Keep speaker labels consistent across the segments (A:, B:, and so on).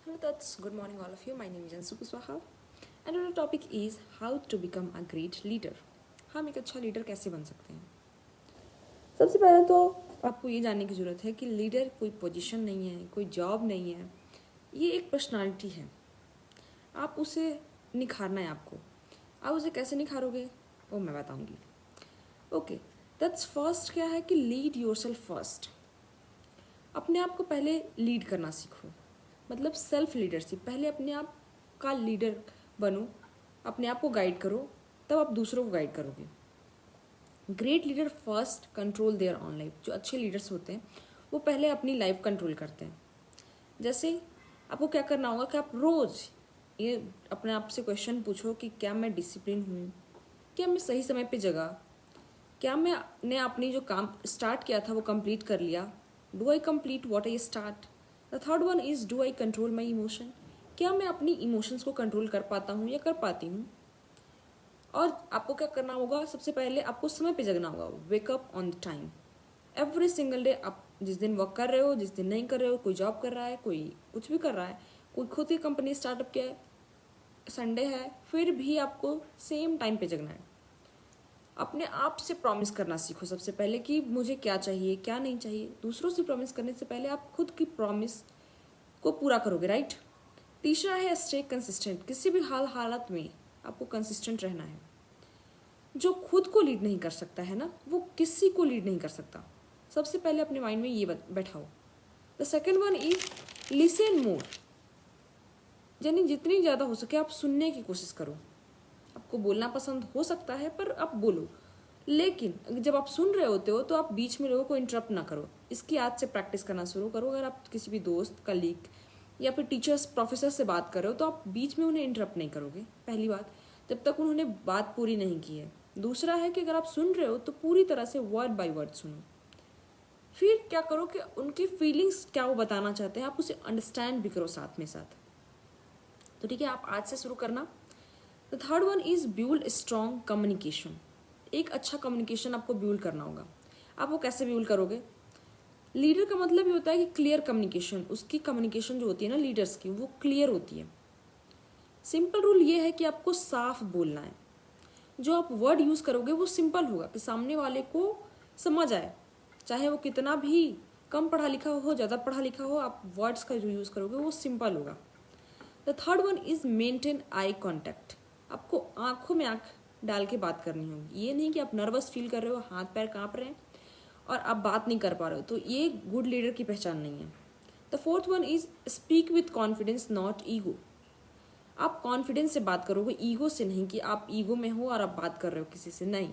A: Hello, that's good morning, all of you. My name is Ansu Kuswaha, and our topic is how to become a great leader. हम एक अच्छा leader कैसे बन सकते हैं? सबसे पहले तो आपको ये जानने की ज़रूरत है कि लीडर कोई पोजीशन नहीं है, कोई जॉब नहीं है, ये एक पर्सनालिटी है। आप उसे निखारना है आपको। आप उसे कैसे निखारोगे वो मैं बताऊंगी। ओके, दैट्स फर्स्ट क्या है कि लीड योरसेल्फ फर्स्ट। अपने आप को पहले लीड करना सीखो, मतलब सेल्फ लीडरशिप। पहले अपने आप का लीडर बनो, अपने आप को गाइड करो, तब आप दूसरों को गाइड करोगे। Great leader first control their on life. जो अच्छे लीडर्स होते हैं वो पहले अपनी लाइफ कंट्रोल करते हैं। जैसे आपको क्या करना होगा कि आप रोज़ ये अपने आप से क्वेश्चन पूछो कि क्या मैं डिसिप्लिन हूँ, क्या मैं सही समय पे जगा, क्या मैंने अपनी जो काम स्टार्ट किया था वो कंप्लीट कर लिया, do I complete what I start. The third one is do I control my emotion. क्या मैं अपनी इमोशंस को कंट्रोल कर पाता हूँ या कर पाती हूँ। और आपको क्या करना होगा, सबसे पहले आपको समय पे जगना होगा। Wake up on the time every single day. आप जिस दिन वर्क कर रहे हो, जिस दिन नहीं कर रहे हो, कोई जॉब कर रहा है, कोई कुछ भी कर रहा है, कोई खुद की कंपनी स्टार्टअप किया है, संडे है, फिर भी आपको सेम टाइम पे जगना है। अपने आप से प्रॉमिस करना सीखो सबसे पहले कि मुझे क्या चाहिए क्या नहीं चाहिए। दूसरों से प्रॉमिस करने से पहले आप खुद की प्रॉमिस को पूरा करोगे, राइट। तीसरा है स्टे कंसिस्टेंट। किसी भी हालत में आपको कंसिस्टेंट रहना है। जो खुद को लीड नहीं कर सकता है ना, वो किसी को लीड नहीं कर सकता। सबसे पहले अपने माइंड में ये बैठाओ। The second one is listen more. यानी जितनी ज़्यादा हो सके आप सुनने की कोशिश करो। आपको बोलना पसंद हो सकता है पर आप बोलो, लेकिन जब आप सुन रहे होते हो तो आप बीच में लोगों को इंटरप्ट ना करो। इसकी आज से प्रैक्टिस करना शुरू करो। अगर आप किसी भी दोस्त, कलीग या फिर टीचर्स, प्रोफेसर से बात कर रहे हो तो आप बीच में उन्हें इंटरप्ट नहीं करोगे, पहली बात, जब तक उन्होंने बात पूरी नहीं की है। दूसरा है कि अगर आप सुन रहे हो तो पूरी तरह से वर्ड बाय वर्ड सुनो। फिर क्या करो कि उनकी फीलिंग्स क्या वो बताना चाहते हैं आप उसे अंडरस्टैंड भी करो साथ में साथ। तो ठीक है, आप आज से शुरू करना। The third one is build strong communication. एक अच्छा कम्युनिकेशन आपको बिल्ड करना होगा। आप वो कैसे बिल्ड करोगे? लीडर का मतलब ये होता है कि क्लियर कम्युनिकेशन। उसकी कम्युनिकेशन जो होती है ना लीडर्स की, वो क्लियर होती है। सिंपल रूल ये है कि आपको साफ बोलना है। जो आप वर्ड यूज़ करोगे वो सिंपल होगा कि सामने वाले को समझ आए, चाहे वो कितना भी कम पढ़ा लिखा हो, ज़्यादा पढ़ा लिखा हो, आप वर्ड्स का जो यूज़ करोगे वो सिंपल होगा। The third one is maintain eye contact. आपको आंखों में आंख डाल के बात करनी होगी। ये नहीं कि आप नर्वस फील कर रहे हो, हाथ पैर कांप रहे हैं और आप बात नहीं कर पा रहे हो, तो ये गुड लीडर की पहचान नहीं है। The fourth one is speak with confidence not ego. आप कॉन्फिडेंस से बात करोगे, ईगो से नहीं कि आप ईगो में हो और आप बात कर रहे हो किसी से, नहीं।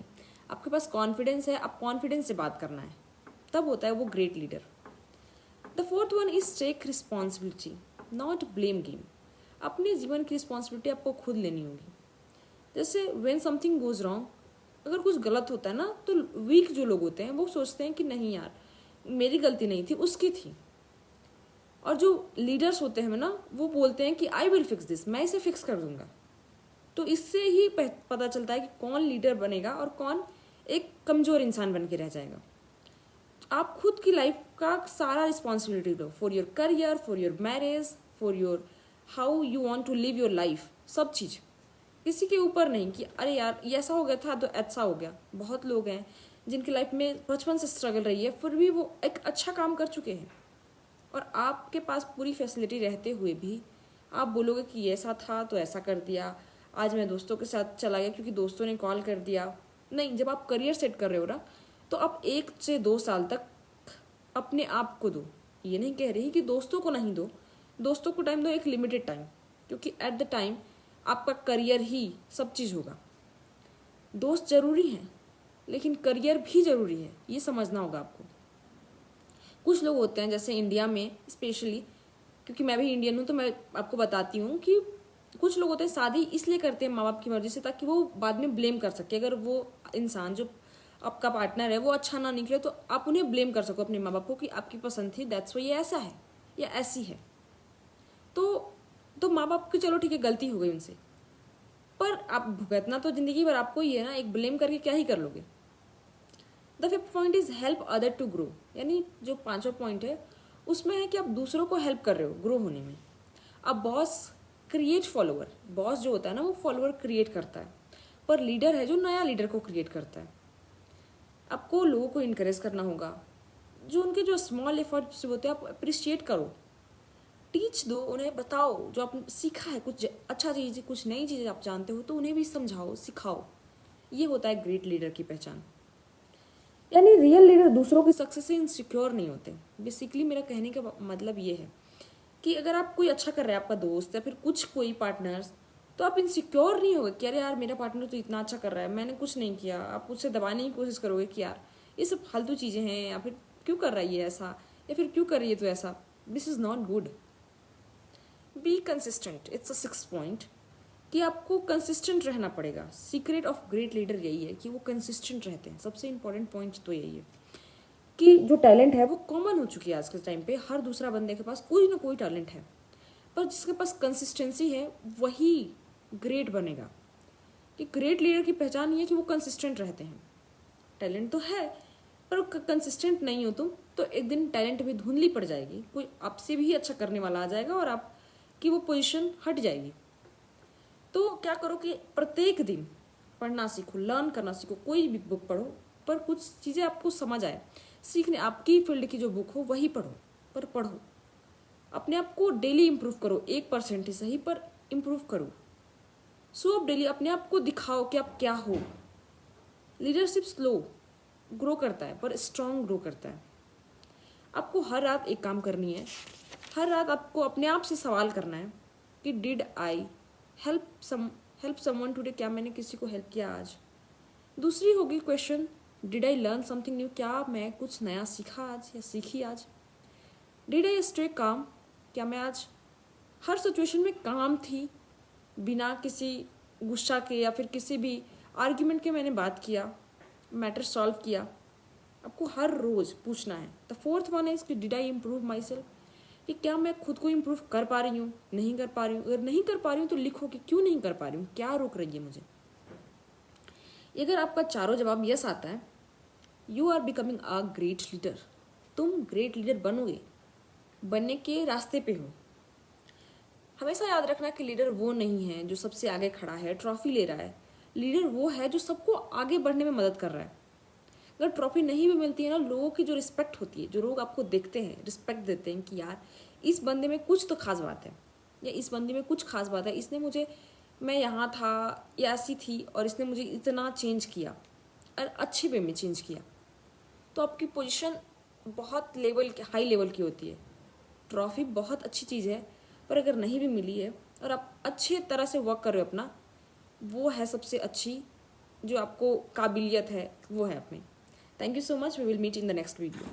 A: आपके पास कॉन्फिडेंस है, आप कॉन्फिडेंस से बात करना है, तब होता है वो great leader. The fourth one is take responsibility not blame game. अपने जीवन की रिस्पॉन्सिबिलिटी आपको खुद लेनी होगी। जैसे व्हेन समथिंग गोज रॉन्ग, अगर कुछ गलत होता है ना, तो वीक जो लोग होते हैं वो सोचते हैं कि नहीं यार मेरी गलती नहीं थी, उसकी थी। और जो लीडर्स होते हैं ना, वो बोलते हैं कि आई विल फिक्स दिस, मैं इसे फिक्स कर दूंगा। तो इससे ही पता चलता है कि कौन लीडर बनेगा और कौन एक कमजोर इंसान बन के रह जाएगा। आप खुद की लाइफ का सारा रिस्पॉन्सिबिलिटी लो, for your career, for your marriage, for your how you want to live your life, सब चीज़ किसी के ऊपर नहीं कि अरे यार ये ऐसा हो गया था तो ऐसा हो गया। बहुत लोग हैं जिनकी लाइफ में बचपन से स्ट्रगल रही है, फिर भी वो एक अच्छा काम कर चुके हैं, और आपके पास पूरी फैसिलिटी रहते हुए भी आप बोलोगे कि ऐसा था तो ऐसा कर दिया, आज मैं दोस्तों के साथ चला गया क्योंकि दोस्तों ने कॉल कर दिया। नहीं, जब आप करियर सेट कर रहे हो ना, तो आप 1 से 2 साल तक अपने आप को दो। ये नहीं कह रही कि दोस्तों को नहीं दो, दोस्तों को टाइम दो, एक लिमिटेड टाइम, क्योंकि एट द टाइम आपका करियर ही सब चीज़ होगा। दोस्त जरूरी हैं लेकिन करियर भी जरूरी है, ये समझना होगा आपको। कुछ लोग होते हैं जैसे इंडिया में स्पेशली, क्योंकि मैं भी इंडियन हूँ तो मैं आपको बताती हूँ कि कुछ लोग होते हैं शादी इसलिए करते हैं माँ बाप की मर्जी से, ताकि वो बाद में ब्लेम कर सके। अगर वो इंसान जो आपका पार्टनर है वो अच्छा ना निकले तो आप उन्हें ब्लेम कर सको, अपने माँ बाप को, कि आपकी पसंद थी, दैट्स वो ये ऐसा है या ऐसी है। तो माँ बाप की चलो ठीक है गलती हो गई उनसे, पर आप भुगतना तो जिंदगी भर आपको ही है ना, एक ब्लेम करके क्या ही कर लोगे। The fifth point is help other to grow. यानी जो पांचवा पॉइंट है उसमें है कि आप दूसरों को हेल्प कर रहे हो ग्रो होने में। अब बॉस क्रिएट फॉलोअर, बॉस जो होता है ना वो फॉलोअर क्रिएट करता है, पर लीडर है जो नया लीडर को क्रिएट करता है। आपको लोगों को इनकरेज करना होगा, जो उनके जो स्मॉल एफर्ट्स होते हैं आप अप्रिशिएट करो, टीच दो, उन्हें बताओ जो आपने सीखा है, कुछ अच्छा चीज़, कुछ नई चीज़ें आप जानते हो तो उन्हें भी समझाओ, सिखाओ। ये होता है ग्रेट लीडर की पहचान। यानी रियल लीडर दूसरों की सक्सेस से इनसिक्योर नहीं होते। बेसिकली मेरा कहने का मतलब ये है कि अगर आप कोई अच्छा कर रहा है, आपका दोस्त या फिर कुछ कोई पार्टनर्स, तो आप इनसिक्योर नहीं होगे कि अरे यार मेरा पार्टनर तो इतना अच्छा कर रहा है, मैंने कुछ नहीं किया। आप उससे दबाने की कोशिश करोगे कि यार ये सब फालतू चीज़ें हैं, या फिर क्यों कर रहा है ये ऐसा, या फिर क्यों कर रही है तो ऐसा। This is not good. Be consistent, it's a 6 point कि आपको कंसिस्टेंट रहना पड़ेगा। सीक्रेट ऑफ ग्रेट लीडर यही है कि वो कंसिस्टेंट रहते हैं। सबसे इंपॉर्टेंट पॉइंट तो यही है कि जो टैलेंट है वो कॉमन हो चुकी है आज के टाइम पे। हर दूसरा बंदे के पास कोई ना कोई टैलेंट है, पर जिसके पास कंसिस्टेंसी है वही ग्रेट बनेगा। कि ग्रेट लीडर की पहचान ये है कि वो कंसिस्टेंट रहते हैं। टैलेंट तो है पर कंसिस्टेंट नहीं हो तुम तो एक दिन टैलेंट भी धुंधली पड़ जाएगी, कोई आपसे भी अच्छा करने वाला आ जाएगा और आपकी वो पोजीशन हट जाएगी। तो क्या करो कि प्रत्येक दिन पढ़ना सीखो, लर्न करना सीखो। कोई भी बुक पढ़ो पर कुछ चीज़ें आपको समझ आए, सीखने आपकी फील्ड की जो बुक हो वही पढ़ो, पर पढ़ो। अपने आप को डेली इम्प्रूव करो, 1% ही सही पर इम्प्रूव करो। सो आप डेली अपने आप को दिखाओ कि आप क्या हो। लीडरशिप स्लो ग्रो करता है पर स्ट्रांग ग्रो करता है। आपको हर रात एक काम करनी है, हर रात आपको अपने आप से सवाल करना है कि did I help someone today, क्या मैंने किसी को हेल्प किया आज। दूसरी होगी question, did I learn something new, क्या मैं कुछ नया सीखा आज या सीखी आज। डिड आई स्टे काम, क्या मैं आज हर सिचुएशन में काम थी, बिना किसी गुस्सा के या फिर किसी भी आर्ग्यूमेंट के मैंने बात किया, मैटर सॉल्व किया। आपको हर रोज पूछना है। द फोर्थ वन इज कि did I improve my self, कि क्या मैं खुद को इम्प्रूव कर पा रही हूँ, नहीं कर पा रही हूँ। अगर नहीं कर पा रही हूँ तो लिखो कि क्यों नहीं कर पा रही हूँ, क्या रोक रही है मुझे। अगर आपका चारों जवाब यस आता है, you are becoming a great leader. तुम ग्रेट लीडर बनोगे, बनने के रास्ते पे हो। हमेशा याद रखना कि लीडर वो नहीं है जो सबसे आगे खड़ा है, ट्रॉफी ले रहा है। लीडर वो है जो सबको आगे बढ़ने में मदद कर रहा है। अगर ट्रॉफी नहीं भी मिलती है ना, लोगों की जो रिस्पेक्ट होती है, जो लोग आपको देखते हैं, रिस्पेक्ट देते हैं कि यार इस बंदे में कुछ तो खास बात है, या इस बंदे में कुछ खास बात है, इसने मुझे, मैं यहाँ था या ऐसी थी और इसने मुझे इतना चेंज किया और अच्छे वे में चेंज किया, तो आपकी पोजीशन बहुत हाई लेवल की होती है। ट्रॉफी बहुत अच्छी चीज़ है, पर अगर नहीं भी मिली है और आप अच्छे तरह से वर्क कर रहे हो अपना, वो है सबसे अच्छी जो आपको काबिलियत है, वो है अपनी। Thank you so much. We will meet in the next video.